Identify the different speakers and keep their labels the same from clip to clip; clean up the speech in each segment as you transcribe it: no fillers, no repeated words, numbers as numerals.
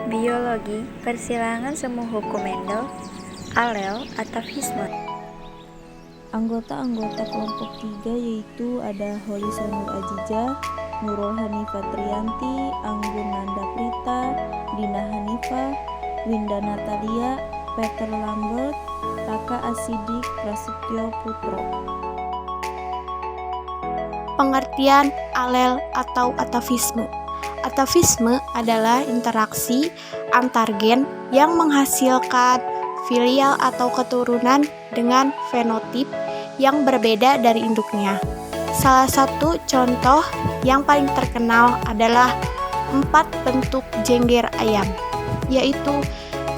Speaker 1: Biologi, persilangan semu hukum Mendel, alel, atavisme.
Speaker 2: Anggota-anggota kelompok 3 yaitu ada Holi Sanur Ajijah, Nurul Hanifah Triyanti, Anggun Nanda Prita, Dina Hanifah, Winda Natalia, Peter Lambert, Raka Asidik, Prasetyo Putro.
Speaker 3: Pengertian alel atau atavisme. Atavisme adalah interaksi antar gen yang menghasilkan filial atau keturunan dengan fenotip yang berbeda dari induknya. Salah satu contoh yang paling terkenal adalah 4 bentuk jengger ayam, yaitu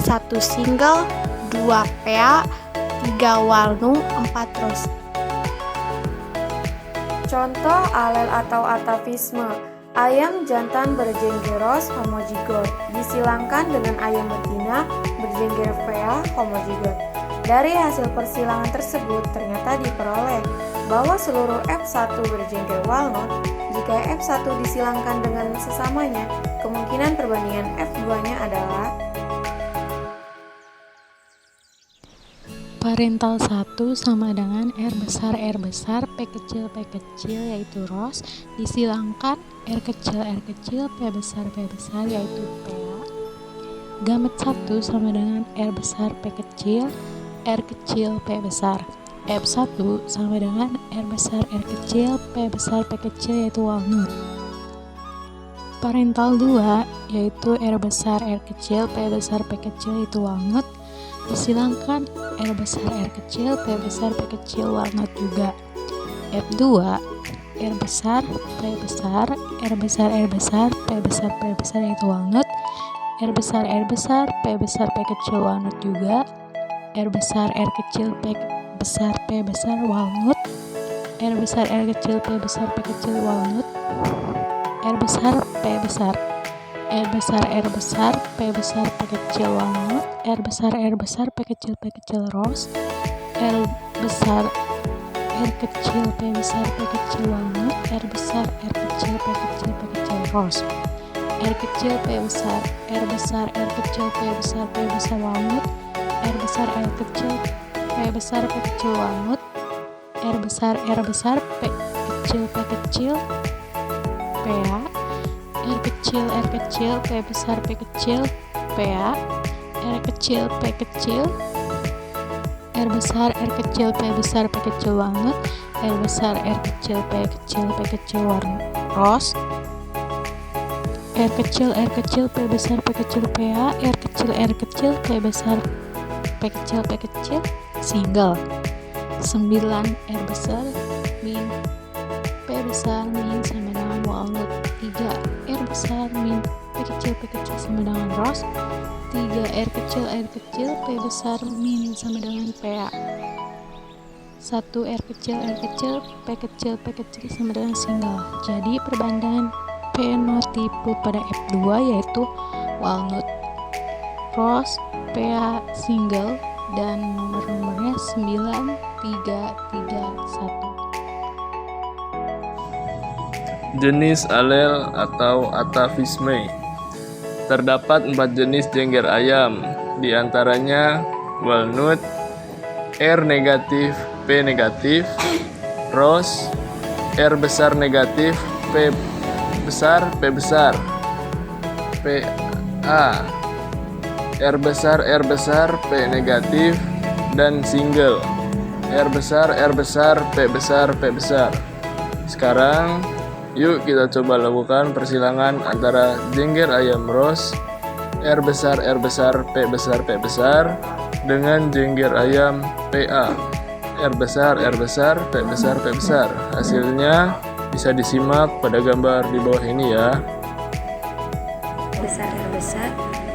Speaker 3: 1 single, 2 pea, 3 walnut, 4 ros.
Speaker 4: Contoh alel atau atavisme. Ayam jantan berjengger ros homozigot disilangkan dengan ayam betina berjengger pea homozigot. Dari hasil persilangan tersebut ternyata diperoleh bahwa seluruh F1 berjengger walnut. Jika F1 disilangkan dengan sesamanya, kemungkinan perbandingan F2-nya adalah
Speaker 5: parental 1 sama dengan R besar P kecil yaitu ros disilangkan R kecil P besar yaitu pea. Gamet 1 sama dengan R besar P kecil P besar. F1 sama dengan R besar P besar P kecil yaitu walnut. Parental 2 yaitu R besar P besar P kecil yaitu walnut disilangkan R besar P besar P kecil walnut juga. F2 R besar P besar R besar P besar P besar yaitu walnut. R besar P besar P kecil walnut juga. R besar P besar P besar walnut. R besar P besar P kecil walnut. R besar P besar P besar P kecil walnut. R besar P kecil ros. R besar P besar P kecil walnut. R besar P kecil ros. R kecil P besar P besar P besar walnut. R besar P besar P kecil walnut. R besar P kecil pea. R kecil P besar P kecil pea. R kecil P kecil R besar P besar P kecil walnut. R besar P kecil ros. R kecil P besar P kecil pea. R kecil P besar P kecil single. 9 R besar min P besar min sama dengan walnut. 3 R besar min P kecil sama dengan ros. 3 R kecil P besar min sama dengan pea. 1 R kecil P kecil sama dengan single. Jadi perbandingan fenotipe pada F2 yaitu walnut, ros, pea, single, dan nomor-nomornya 9, 3, 3, 1.
Speaker 6: Jenis alel atau atavisme. Terdapat 4 jenis jengger ayam, di antaranya walnut, R negatif, P negatif, ros, R besar negatif, P besar, P besar, PA, R besar, P negatif, dan single, R besar, P besar, P besar. Sekarang yuk kita coba lakukan persilangan antara jengger ayam ros R besar, P besar, P besar dengan jengger ayam PA R besar, P besar, P besar. Hasilnya bisa disimak pada gambar di bawah ini ya.
Speaker 1: Besar R besar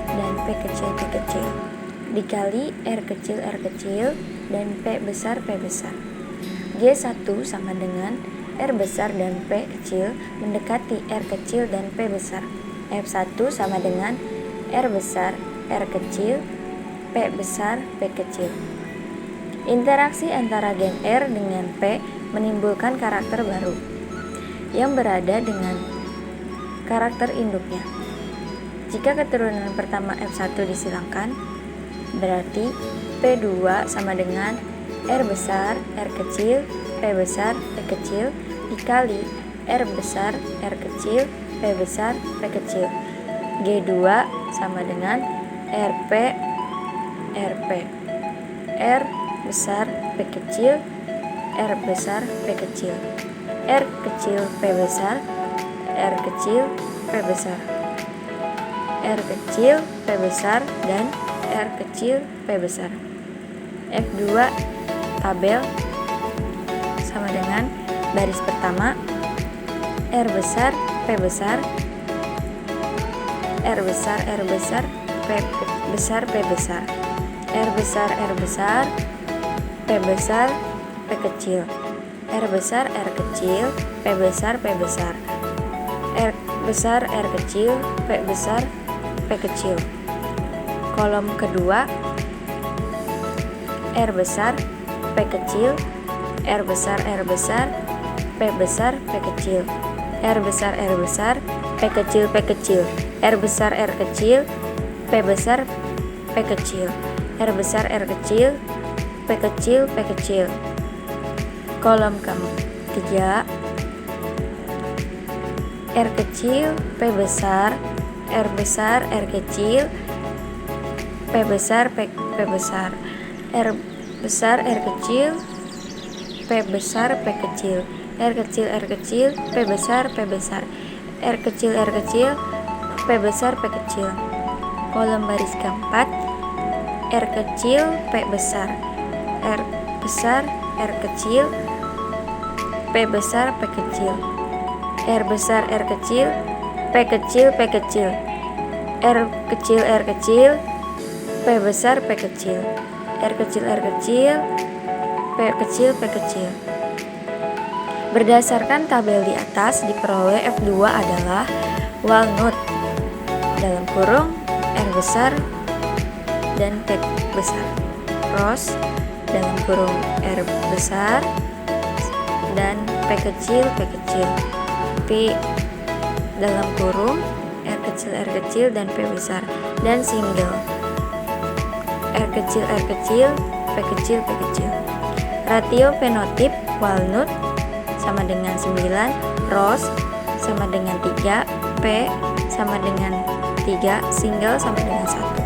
Speaker 1: dan P kecil dikali R kecil dan P besar G1 sama dengan R besar dan P kecil mendekati R kecil dan P besar. F1 sama dengan R besar R kecil P besar P kecil. Interaksi antara gen R dengan P menimbulkan karakter baru yang berada dengan karakter induknya. Jika keturunan pertama F1 disilangkan, berarti P2 sama dengan R besar, R kecil, P besar, P kecil, dikali R besar, R kecil, P besar, P kecil. G2 sama dengan RP, RP. R besar, P kecil, R besar, P kecil. R kecil, P besar, R kecil, P besar. R kecil, P besar, dan R kecil, P besar. F2 tabel sama dengan baris pertama R besar, P besar, R besar, R besar, P besar, P besar. R besar, R besar, P besar, P kecil. R besar, R kecil, P besar, P besar. R besar, R kecil, P besar, P kecil. Kolom kedua R besar, P kecil, R besar, R besar, P besar, P kecil. R besar, R besar, P kecil, P kecil. R besar, R kecil, P besar, P kecil. R besar, R kecil, P kecil, P kecil. Kolom ketiga R kecil, P besar, R besar, R kecil, P besar, P besar. R besar, R kecil, P besar, P kecil. R kecil, R kecil, P besar, P besar. R kecil, R kecil, P besar, P kecil. Kolom baris keempat R kecil, P besar. R besar, R kecil, P besar, P kecil. R besar, R kecil, P kecil, P kecil. R kecil, R kecil, P besar, P kecil. R kecil, R kecil, P kecil, P kecil. Berdasarkan tabel di atas, diperoleh F2 adalah walnut dalam kurung R besar dan P besar, rose dalam kurung R besar dan P kecil, P kecil, P dalam kurung R kecil, dan P besar, dan single R kecil, P kecil, P kecil. Ratio fenotip walnut sama dengan 9, rose sama dengan 3, P sama dengan 3, single sama dengan 1.